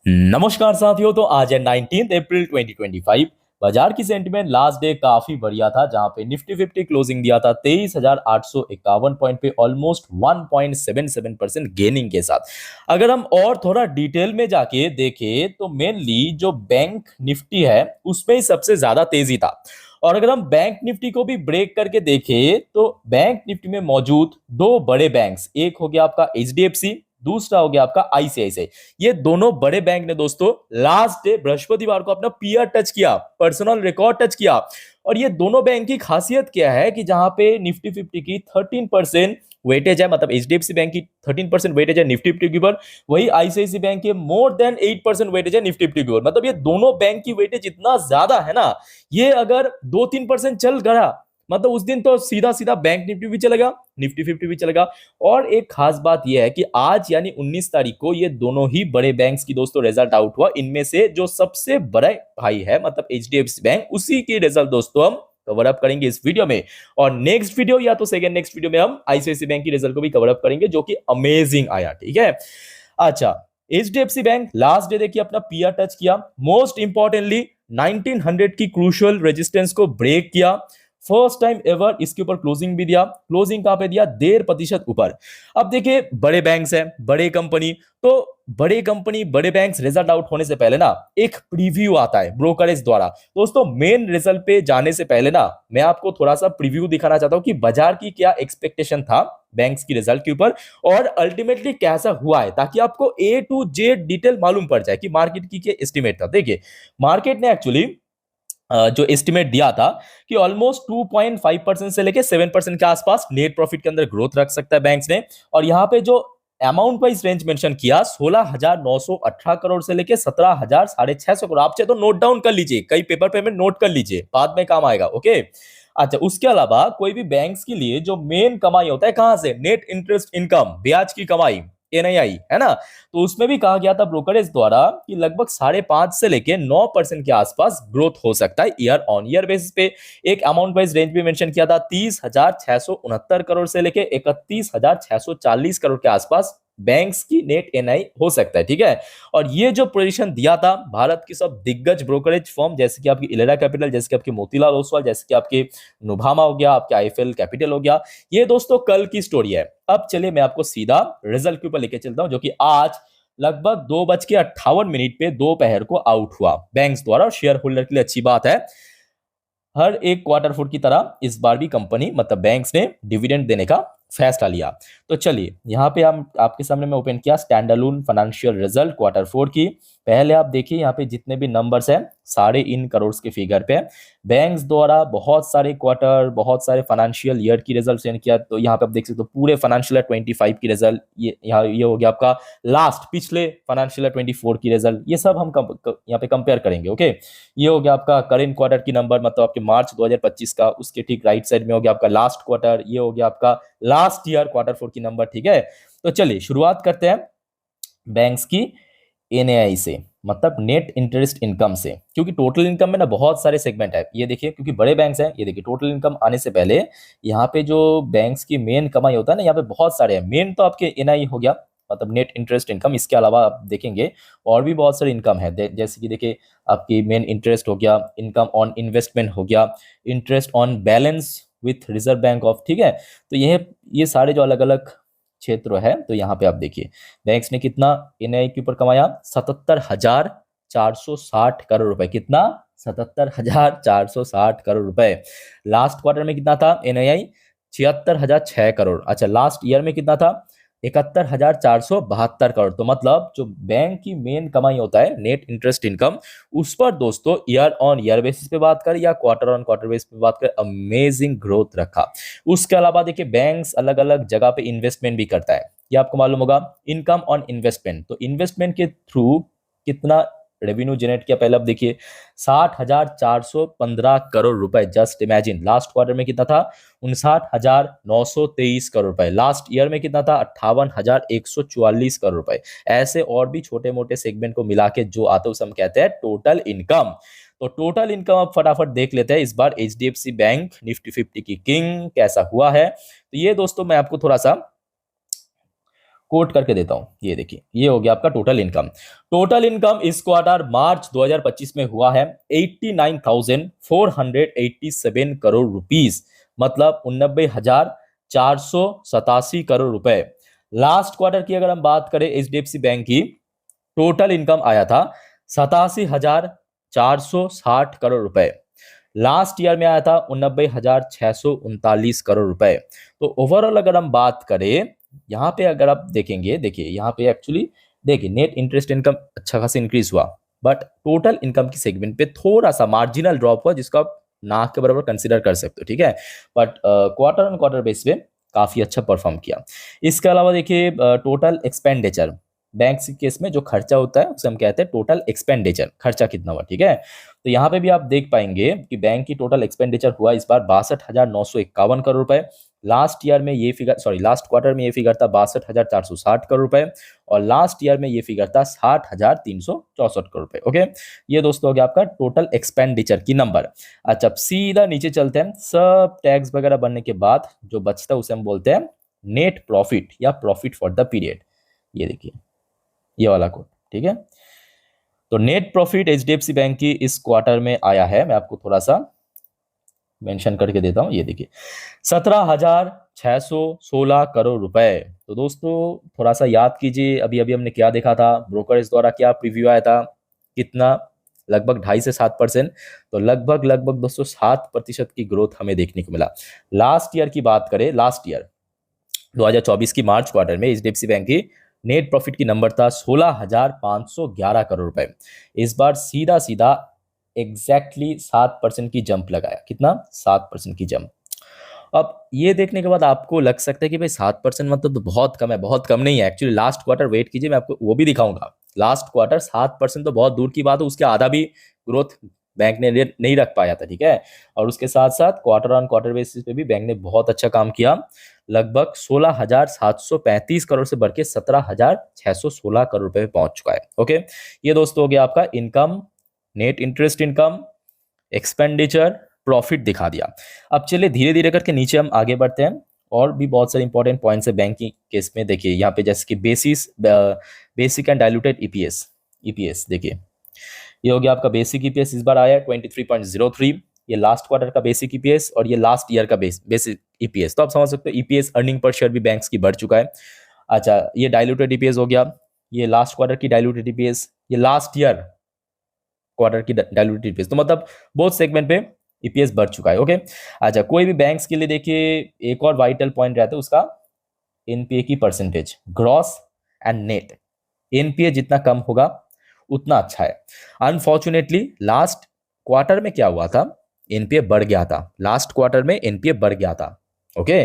नमस्कार साथियों। तो आज है 19 अप्रैल 2025। बाजार की सेंटीमेंट लास्ट डे काफी बढ़िया था, जहां पे निफ्टी 50 क्लोजिंग दिया था 23,851 पॉइंट पे, ऑलमोस्ट 1.77% गेनिंग के साथ। अगर हम और थोड़ा डिटेल में जाके देखें तो मेनली जो बैंक निफ्टी है उसमें ही सबसे ज्यादा तेजी था। और अगर हम बैंक निफ्टी को भी ब्रेक करके देखें तो बैंक निफ्टी में मौजूद दो बड़े बैंक्स, एक हो गया आपका एचडीएफसी, दूसरा हो गया आपका आईसीआईसीआई। ये दोनों बड़े बैंक ने दोस्तों लास्ट डे बृहस्पतिवार को अपना पीआर टच किया, पर्सनल रिकॉर्ड टच किया। और ये दोनों बैंक की खासियत क्या है कि जहां पे निफ्टी 50 की 13% वेटेज है, मतलब एचडीएफसी बैंक की 13% वेटेज है निफ्टी 50 के ऊपर, वही आईसीआईसी बैंक के मोर देन 8% वेटेज है निफ्टी 50 के ऊपर। मतलब ये दोनों बैंक की वेटेज इतना ज्यादा है ना, ये अगर 2-3% चल गया मतलब उस दिन तो सीधा सीधा बैंक निफ्टी भी चलेगा, निफ्टी 50 भी चलेगा। और एक खास बात यह है कि आज यानी 19 तारीख को ये दोनों ही बड़े बैंक्स की दोस्तों रिजल्ट आउट हुआ। इनमें से जो सबसे बड़ा भाई है मतलब एचडीएफसी बैंक, उसी की रिजल्ट दोस्तों हम कवर अप करेंगे इस वीडियो में। और नेक्स्ट वीडियो या तो सेकंड नेक्स्ट वीडियो में हम आईसीआईसी बैंक की रिजल्ट को भी कवर अप करेंगे, जो कि अमेजिंग आया। ठीक है, अच्छा। एचडीएफसी बैंक लास्ट डे देखिए अपना पीआर टच किया, मोस्ट इंपॉर्टेंटली 1900 की क्रूशियल रेजिस्टेंस को ब्रेक किया। फर्स्ट टाइम एवर इसके ऊपर क्लोजिंग भी दिया। क्लोजिंग कहां पे दिया? 1.5% ऊपर। अब देखिए बड़े बैंक्स हैं, बड़े कंपनी, तो बड़े कंपनी बड़े बैंक्स रिजल्ट आउट होने से पहले ना एक प्रीव्यू आता है ब्रोकरेज द्वारा। दोस्तों मेन रिजल्ट पे जाने से पहले ना मैं आपको थोड़ा सा प्रीव्यू दिखाना चाहता हूं कि बाजार की क्या एक्सपेक्टेशन था बैंक्स की रिजल्ट के ऊपर और अल्टीमेटली कैसा हुआ है, ताकि आपको ए टू जेड डिटेल मालूम पड़ जाए कि मार्केट की क्या एस्टिमेट था। देखिए मार्केट ने एक्चुअली जो एस्टिमेट दिया था कि ऑलमोस्ट 2.5% से लेके 7% के आसपास नेट प्रॉफिट के अंदर ग्रोथ रख सकता है बैंक्स ने। और यहाँ पे जो अमाउंट वाइज रेंज मेंशन किया 16,918 करोड़ से लेके 17,650 करोड़। आप चाहे तो नोट डाउन कर लीजिए, कई पेपर पे में नोट कर लीजिए, बाद में काम आएगा। ओके, अच्छा। उसके अलावा कोई भी बैंक्स के लिए जो मेन कमाई होता है कहां से? नेट इंटरेस्ट इनकम, ब्याज की कमाई, एनआईआई, है ना। तो उसमें भी कहा गया था ब्रोकरेज द्वारा कि लगभग 5.5 से लेके 9% के आसपास ग्रोथ हो सकता है ईयर ऑन ईयर बेसिस पे। एक अमाउंट वाइज रेंज भी मेंशन किया था 30,669 करोड़ से लेके 31,640 करोड़ के आसपास बैंक्स की नेट एनआई हो सकता है। ठीक है, और ये जो पोजीशन दिया था भारत की सब दिग्गज ब्रोकरेज फर्म, जैसे कि आपकी इलेरा कैपिटल, जैसे कि आपकी मोतीलाल ओसवाल, जैसे कि आपकी नुभामा हो गया, आपके आईएफएल कैपिटल हो गया। ये दोस्तों कल की स्टोरी है। अब चलिए मैं आपको सीधा रिजल्ट के ऊपर लेके चलता हूं, जो कि आज लगभग 2:58 पे दोपहर को आउट हुआ बैंक्स द्वारा। और शेयर होल्डर के लिए अच्छी बात है, हर एक क्वार्टर फूड की तरह इस बार भी कंपनी मतलब बैंक्स ने डिविडेंड देने का फैसला लिया। तो चलिए यहाँ पे हम आपके सामने मैं ओपन किया स्टैंडअलोन फाइनेंशियल रिजल्ट क्वार्टर 4 की। पहले आप देखिए यहाँ पे जितने भी नंबर्स हैं सारे इन करोड़ के फिगर पे। बैंक्स द्वारा बहुत सारे क्वार्टर, बहुत सारे फाइनेंशियल ईयर की रिजल्ट सेंड किया। तो यहाँ पे आप देख सकते हो पूरे फाइनेंशियल ईयर 25 की रिजल्ट, ये हो गया आपका लास्ट पिछले फाइनेंशियल ईयर 24 की रिजल्ट। ये सब हम यहाँ पे कंपेयर करेंगे। ओके, ये हो गया आपका करेंट क्वार्टर की नंबर, मतलब आपके मार्च 2025 का। उसके ठीक राइट साइड में हो गया आपका लास्ट क्वार्टर, ये हो गया आपका लास्ट ईयर क्वार्टर 4 की नंबर। ठीक है, तो चलिए शुरुआत करते हैं बैंक्स की एनएआई से, मतलब नेट इंटरेस्ट इनकम से। क्योंकि टोटल इनकम में ना बहुत सारे सेगमेंट है, ये देखिए, क्योंकि बड़े बैंक्स हैं। ये देखिए टोटल इनकम आने से पहले यहाँ पे जो बैंक्स की मेन कमाई होता है ना, यहाँ पे बहुत सारे हैं। मेन तो आपके एनआई हो गया, मतलब नेट इंटरेस्ट इनकम। इसके अलावा आप देखेंगे और भी बहुत सारे इनकम है, जैसे कि देखिए आपकी मेन इंटरेस्ट हो गया, इनकम ऑन इन्वेस्टमेंट हो गया, interest on balance with reserve bank of. ठीक है, तो ये सारे जो अलग अलग क्षेत्र है, तो यहाँ पे आप देखिए बैंक्स ने कितना एनआई के ऊपर कमाया, 77,460 करोड़ रुपए। कितना? 77,460 करोड़ रुपए। लास्ट क्वार्टर में कितना था एनआई? 76,006 करोड़। अच्छा, लास्ट ईयर में कितना था? 71,472 करोड़। तो मतलब जो बैंक की मेन कमाई होता है नेट इंटरेस्ट इनकम, उस पर दोस्तों ईयर ऑन ईयर बेसिस पे बात करें या क्वार्टर ऑन क्वार्टर बेसिस पे बात करें, अमेजिंग ग्रोथ रखा। उसके अलावा देखिए बैंक्स अलग अलग जगह पे इन्वेस्टमेंट भी करता है, ये आपको मालूम होगा। इनकम ऑन इन्वेस्टमेंट, तो इन्वेस्टमेंट के थ्रू कितना रेवेन्यू जनरेट किया पहले आप देखिए, 60,415 करोड़ रुपए। जस्ट इमेजिन लास्ट क्वार्टर में कितना था? 59,923 करोड़ रुपए। लास्ट ईयर में कितना था? 58,144 करोड़ रुपए। ऐसे और भी छोटे मोटे सेगमेंट को मिला के जो आता है उसे हम कहते हैं टोटल इनकम। तो टोटल इनकम आप फटाफट देख लेते हैं इस बार एचडीएफसी बैंक निफ्टी 50 की किंग कैसा हुआ है। तो ये दोस्तों मैं आपको थोड़ा सा कोट करके देता हूं, ये देखिए, ये हो गया आपका टोटल इनकम। टोटल इनकम इस क्वार्टर मार्च 2025 में हुआ है 89,487 करोड़ रुपीस, मतलब 89,487 करोड़ रुपए। लास्ट क्वार्टर की अगर हम बात करें एचडीएफसी बैंक की, टोटल इनकम आया था 87,460 करोड़ रुपए। लास्ट ईयर में आया था 89,639 करोड़ रुपए। तो ओवरऑल अगर हम बात करें, यहाँ पे अगर आप देखेंगे, देखिए यहाँ पे एक्चुअली देखिए नेट इंटरेस्ट इनकम अच्छा खासा इंक्रीज हुआ, बट टोटल इनकम की सेगमेंट पे थोड़ा सा मार्जिनल ड्रॉप हुआ, जिसको आप ना के बराबर कंसिडर कर सकते हो, ठीक है। But quarter on quarter base पे काफी अच्छा परफॉर्म किया। इसके अलावा देखिए टोटल एक्सपेंडिचर, बैंक के केस में जो खर्चा होता है उसे हम कहते हैं टोटल एक्सपेंडिचर, खर्चा कितना हुआ, ठीक है। तो यहाँ पे भी आप देख पाएंगे कि बैंक की टोटल एक्सपेंडिचर हुआ इस बार 62,951 करोड़ रुपए। लास्ट ईयर में ये फिगर, सॉरी लास्ट क्वार्टर में ये फिगर था 62,460 करोड़ रुपए, और लास्ट ईयर में ये फिगर था 60,364 करोड़ रुपए। ओके, ये दोस्तों हो गया आपका टोटल एक्सपेंडिचर की नंबर। अच्छा, अब सीधा नीचे चलते हैं। सब टैक्स वगैरह बनने के बाद जो बचता है उसे हम बोलते हैं नेट प्रॉफिट या प्रॉफिट फॉर द पीरियड। ये देखिए ये वाला कोड, ठीक है। तो नेट प्रॉफिट एचडीएफसी बैंक की इस क्वार्टर में आया है, मैं आपको थोड़ा सा मेंशन करके देता हूं, ये देखिए 17,616 करोड़ रुपए। तो दोस्तों थोड़ा सा याद कीजिए, अभी अभी हमने क्या देखा था, ब्रोकर्स द्वारा क्या प्रीव्यू आया था, कितना, लगभग 2.5 से 7%। तो लगभग दोस्तों 7% की ग्रोथ हमें देखने को मिला। लास्ट ईयर की बात करें, लास्ट ईयर 2024 की मार्च क्वार्टर में एचडीएफसी बैंक की नेट प्रॉफिट की नंबर था 16,511 करोड़ रुपए। इस बार सीधा सीधा एग्जैक्टली 7% की जंप लगाया। कितना? 7% की जंप। अब ये देखने के बाद आपको लग सकता है कि भाई 7% मतलब तो बहुत कम है। बहुत कम नहीं है एक्चुअली। लास्ट क्वार्टर वेट कीजिए, मैं आपको वो भी दिखाऊंगा। लास्ट क्वार्टर 7% तो बहुत दूर की बात है, उसके आधा भी ग्रोथ बैंक ने नहीं रख पाया था, ठीक है। और उसके साथ साथ क्वार्टर ऑन क्वार्टर बेसिस पे भी बैंक ने बहुत अच्छा काम किया। लगभग 16,735 करोड़ से बढ़ के 17,616 करोड़ रुपए पे पहुंच चुका है। ओके, ये दोस्तों हो गया आपका income, net interest income, expenditure, profit दिखा दिया। अब चलिए धीरे धीरे करके नीचे हम आगे बढ़ते हैं। और भी बहुत सारे इंपॉर्टेंट पॉइंट्स है बैंक की केस में। देखिए यहाँ पे जैसे कि बेसिक एंड डाइल्यूटेड ईपीएस देखिए, ये हो गया आपका बेसिक ईपीएस। इस बार आया है 23.03। ये लास्ट क्वार्टर का बेसिक ईपीएस और ये लास्ट ईयर का बेसिक ईपीएस। तो आप समझ सकते हो ईपीएस अर्निंग पर शेयर भी बैंक्स की बढ़ चुका है। अच्छा, ये डाइल्यूटेड ईपीएस हो गया, ये लास्ट क्वार्टर की डाइल्यूटेड ईपीएस, ये लास्ट ईयर क्वार्टर की डाइल्यूटेड ईपीएस। तो मतलब बोथ सेगमेंट पे ईपीएस बढ़ चुका है। ओके, अच्छा, कोई भी बैंक्स के लिए देखिए एक और वाइटल पॉइंट रहता है उसका एनपीए की percentage, gross and net. NPA जितना कम होगा उतना अच्छा है। अनफॉर्चुनेटली लास्ट क्वार्टर में क्या हुआ था, एनपीए बढ़ गया था। लास्ट क्वार्टर में एनपीए बढ़ गया था। ओके,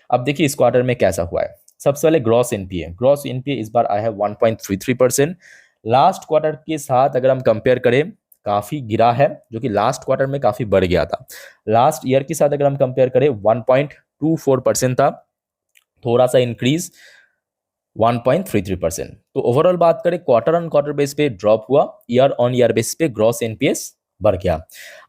अब देखिए इस क्वार्टर में कैसा हुआ है। सबसे पहले ग्रॉस एनपीए इस बार आया है 1.33%। लास्ट क्वार्टर के साथ अगर हम कंपेयर करें काफी गिरा है, जो कि लास्ट क्वार्टर में काफी बढ़ गया था। लास्ट ईयर के साथ अगर हम कंपेयर करें 1.24% था, थोड़ा सा इंक्रीज 1.33%। तो ओवरऑल बात करें क्वार्टर ऑन क्वार्टर बेस पे ड्रॉप हुआ, ईयर ऑन ईयर बेस पे ग्रॉस एनपीएस बढ़ गया।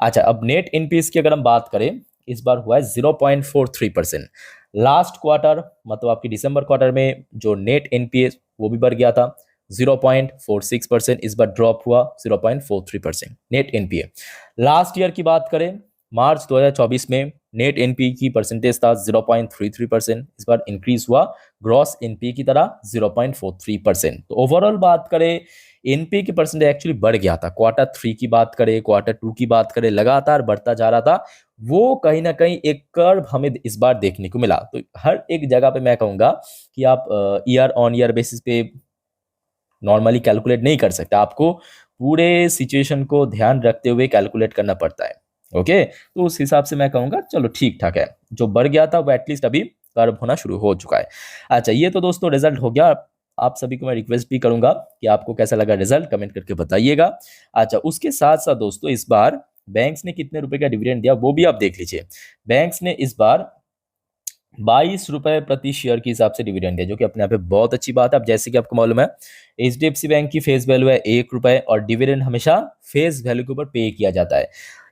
अच्छा, अब नेट एनपीएस की अगर हम बात करें, इस बार हुआ है 0.43%। लास्ट क्वार्टर मतलब आपकी दिसंबर क्वार्टर में जो नेट एनपीएस वो भी बढ़ गया था 0.46%। इस बार ड्रॉप हुआ 0.43% नेट एनपीए। लास्ट ईयर की बात करें मार्च 2024 में नेट एनपीए की परसेंटेज था 0.33%। इस बार इंक्रीज हुआ ग्रॉस एनपीए की तरह 0.43%। तो ओवरऑल बात करें एनपीए की परसेंटेज एक्चुअली बढ़ गया था। क्वार्टर 3 की बात करें, क्वार्टर 2 की बात करें, लगातार बढ़ता जा रहा था। वो कहीं ना कहीं एक कर्व हमें इस बार देखने को मिला। तो हर एक जगह पे मैं कहूंगा कि आप ईयर ऑन ईयर बेसिस पे नॉर्मली कैलकुलेट नहीं कर सकते, आपको पूरे सिचुएशन को ध्यान रखते हुए कैलकुलेट करना पड़ता है। ओके, तो उस हिसाब से मैं कहूंगा चलो ठीक ठाक है। जो बढ़ गया था वो एटलीस्ट अभी कर्व होना शुरू हो चुका है। अच्छा, ये तो दोस्तों रिजल्ट हो गया। आप सभी को मैं रिक्वेस्ट भी करूंगा कि आपको कैसा लगा रिजल्ट, कमेंट करके बताइएगा। अच्छा, उसके साथ साथ दोस्तों इस बार बैंक्स ने कितने रुपए का डिविडेंड दिया वो भी आप देख लीजिए। बैंक्स ने इस बार 22 रुपए प्रति शेयर के हिसाब से डिविडेंड है, जो कि अपने आप में बहुत अच्छी बात है। अब जैसे कि आपको मालूम है एचडीएफसी बैंक की फेस वैल्यू है 1 रुपए और डिविडेंड हमेशा फेस वैल्यू के ऊपर पे किया जाता है।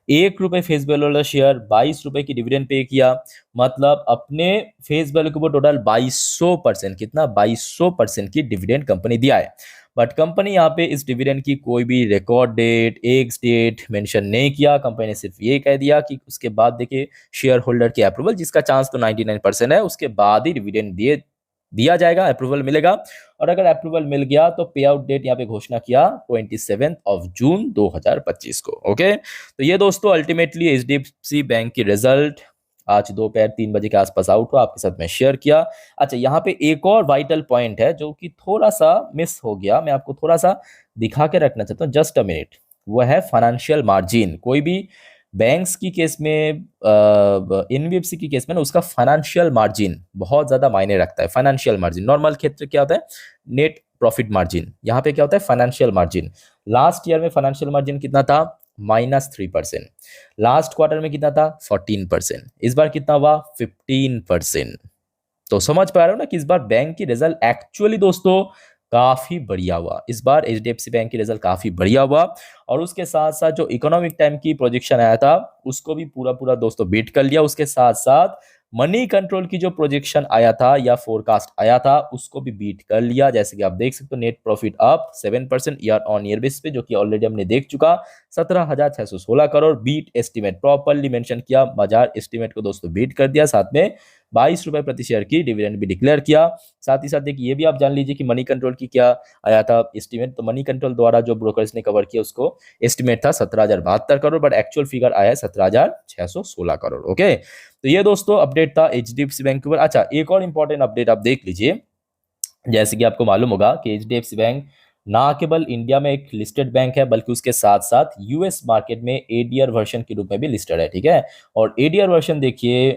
₹1 फेस वैल्यू वाला शेयर, ₹22 की डिविडेंड पे किया, मतलब अपने फेस वैल्यू के ऊपर टोटल 2200%, कितना 2200% की डिविडेंड कंपनी दिया है। बट कंपनी यहाँ पे इस डिविडेंड की कोई भी record date, ex date mention नहीं किया। कंपनी ने सिर्फ ये कह दिया कि उसके बाद देखिए शेयर होल्डर की अप्रूवल, जिसका चांस तो 99% है, उसके बाद ही डिविडेंड दिया जाएगा, अप्रूवल मिलेगा। और अगर अप्रूवल मिल गया तो पे आउट डेट यहाँ पे घोषणा किया 27 जून 2025 को। ओके, तो ये दोस्तों अल्टीमेटली एचडीएफसी बैंक की रिजल्ट आज दोपहर 3 बजे के आसपास आउट हुआ, आपके साथ मैं शेयर किया। अच्छा, यहाँ पे एक और वाइटल पॉइंट है जो कि थोड़ा सा मिस हो गया, मैं आपको थोड़ा सा दिखा के रखना चाहता हूँ, जस्ट अ मिनट। वो है फाइनेंशियल मार्जिन। कोई भी बैंक्स की केस में, एनबीएफसी की केस में ना, उसका फाइनेंशियल मार्जिन बहुत ज्यादा मायने रखता है। फाइनेंशियल मार्जिन नॉर्मल क्षेत्र क्या होता है, नेट प्रॉफिट मार्जिन। यहाँ पे क्या होता है, फाइनेंशियल मार्जिन। लास्ट ईयर में फाइनेंशियल मार्जिन कितना था, -3%। लास्ट क्वार्टर में कितना था, 14%। इस बार कितना हुआ, 15%। तो समझ पा रहे हो ना कि इस बार बैंक की रिजल्ट एक्चुअली दोस्तों काफी बढ़िया हुआ। इस बार एचडीएफसी बैंक की रिजल्ट काफी बढ़िया हुआ। और उसके साथ साथ जो इकोनॉमिक टाइम की प्रोजेक्शन आया था उसको भी पूरा पूरा दोस्तों बीट कर लिया। उसके साथ साथ मनी कंट्रोल की जो प्रोजेक्शन आया था या फोरकास्ट आया था उसको भी बीट कर लिया। जैसे कि आप देख सकते हो, net profit up 7% year on year base पे, जो कि ऑलरेडी हमने देख चुका। 17,616 crore beat estimate, properly mention किया, बाजार एस्टिमेट को दोस्तों बीट कर दिया। साथ में ₹22 प्रति शेयर की डिविडेंड भी डिक्लेयर किया। साथ ही साथ देखिए ये भी आप जान लीजिए कि मनी कंट्रोल की क्या आया था एस्टिमेट। तो मनी कंट्रोल द्वारा जो ब्रोकर्स ने कवर किया उसको एस्टिमेट था 17,072 करोड़, बट एक्चुअल फिगर आया है 17,616 करोड़। ओके, तो ये दोस्तों अपडेट था एचडीएफसी बैंक के ऊपर। अच्छा, एक और इंपॉर्टेंट अपडेट आप देख लीजिए। जैसे कि आपको मालूम होगा कि एचडीएफसी बैंक ना केवल इंडिया में एक लिस्टेड बैंक है, बल्कि उसके साथ साथ यूएस मार्केट में एडीआर वर्जन के रूप में भी लिस्टेड है। ठीक है, और एडीआर वर्जन देखिए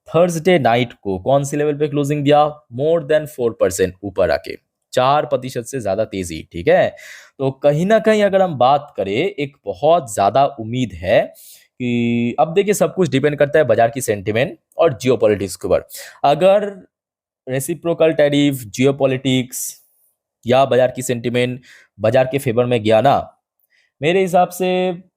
थर्सडे नाइट को कौन सी लेवल पे क्लोजिंग दिया, मोर देन 4% ऊपर आके, 4% से ज्यादा तेजी। ठीक है, तो कहीं ना कहीं अगर हम बात करें, एक बहुत ज्यादा उम्मीद है कि अब देखिए सब कुछ डिपेंड करता है बाजार की सेंटिमेंट और जियोपॉलिटिक्स के ऊपर। अगर रेसिप्रोकल टैरिफ, जियोपॉलिटिक्स या बाजार की सेंटिमेंट बाजार के फेवर में गया ना, मेरे हिसाब से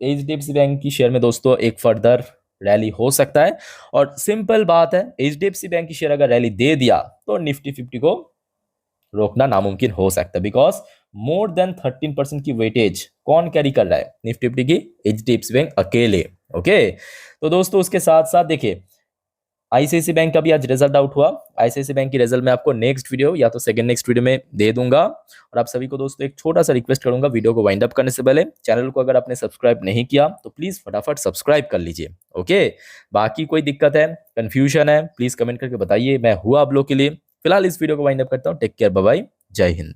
एचडीएफसी बैंक की शेयर में दोस्तों एक फर्दर रैली हो सकता है। और सिंपल बात है, एचडीएफसी बैंक की शेयर अगर रैली दे दिया तो निफ्टी 50 को रोकना नामुमकिन हो सकता है। बिकॉज मोर देन 13% की वेटेज कौन कैरी कर रहा है निफ्टी 50 की, एचडीएफसी बैंक अकेले। ओके, तो दोस्तों उसके साथ साथ देखिए आईसीआईसी बैंक का भी आज रिजल्ट आउट हुआ। आईसीआईसी बैंक की रिजल्ट मैं आपको नेक्स्ट वीडियो या तो सेकंड नेक्स्ट वीडियो में दे दूंगा। और आप सभी को दोस्तों एक छोटा सा रिक्वेस्ट करूंगा, वीडियो को वाइंड अप करने से पहले चैनल को अगर आपने सब्सक्राइब नहीं किया तो प्लीज फटाफट सब्सक्राइब कर लीजिए। ओके, बाकी कोई दिक्कत है, कंफ्यूजन है, प्लीज कमेंट करके बताइए, मैं हुआ आप लोग के लिए। फिलहाल इस वीडियो को वाइंड अप करता हूँ। टेक केयर, बाय बाय, जय हिंद।